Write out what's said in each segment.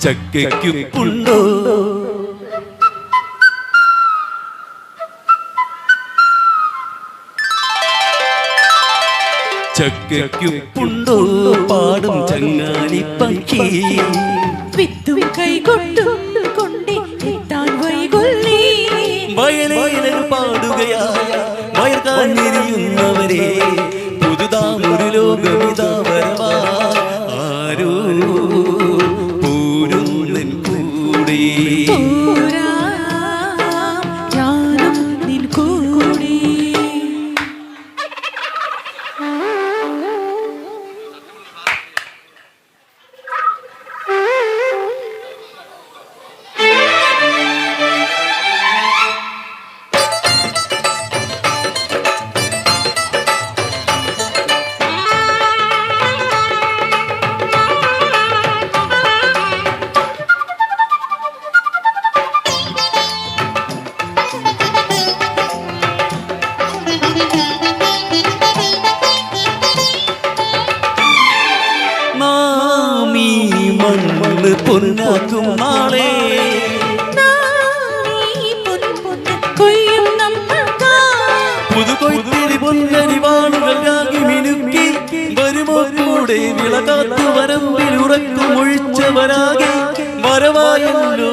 ചക്കയ്ക്കുണ്ടോ ചക്കയ്ക്കുണ്ടോ പാടും ചങ്ങാലി പക്ഷി വിത്തും കൈകൊട്ടും കൊണ്ടേ എത്താൻ വൈകൊള്ളി വയലേലകൾ പാടുകയായ വയർകാഞ്ഞെരിയുന്നവരെ പുതുതാമൊരു ലോകമിതാ വരവാ ആരോ പോരുന്നൻ കൂടെ ഞാനും നിൻ കൂടെ മണ്ണ് പൊന്നാക്കും നാളെ പുതുകൊയ്ത്തിരി പൊന്നരി വാളുകൾ രാഗി മിനുക്കി വരുമോ കൂടെ വിളകാത്തു വരമ്പിൽ ഉറക്കും ഒഴിച്ചവരാകെ വരവായല്ലോ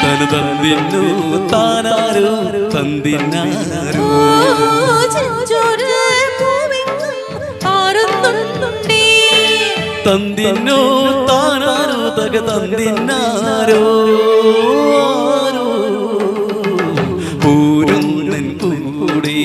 തനു തന്നിന്നു താനാരോ തന്നിന്നാരോ തന്നിന്നോ താനാരോ തക തന്നിന്നാരോ പൂരുന്നൻ കൂടെ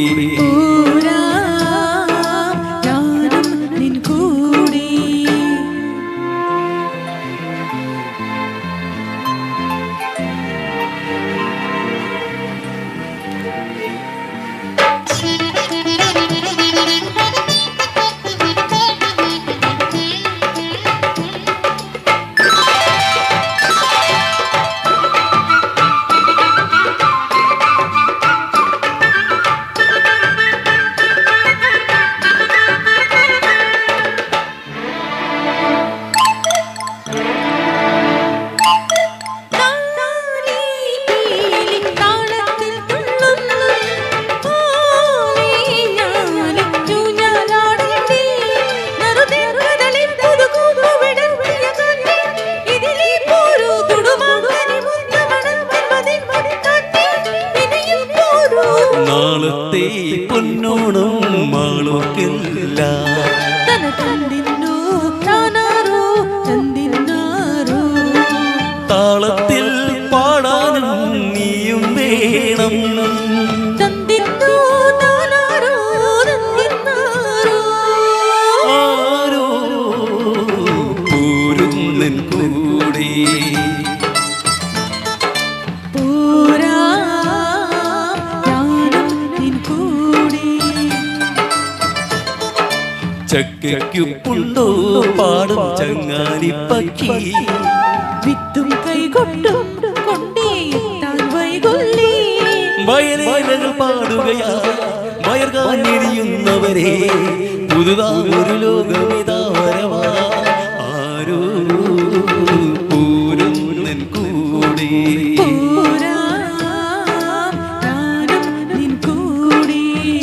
നാളത്തെ പൊന്നോണം മാളോക്കില്ല താളത്തിൽ പാടാനും നീയും വേണം ആരോ പോരുന്നൻ കൂടെ ചക്കയ്ക്കുണ്ടോ പാടും ചങ്ങാലി പക്ഷി വിത്തും കൈകൊട്ടും കൊണ്ടേ എത്താൻ വൈകൊള്ളി വയലേലകൾ പാടുകയാ വയർകാഞ്ഞെരിയുന്നവരെ പുതുതാമൊരു ലോകമിതാ വരവാ ആരോ പോരുന്നൻ കൂടെ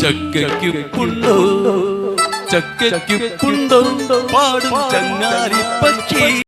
ചക്കയ്ക്കുണ്ടോ ചക്കയ്ക്കുണ്ടോ പാടും ചങ്ങാലി പക്ഷി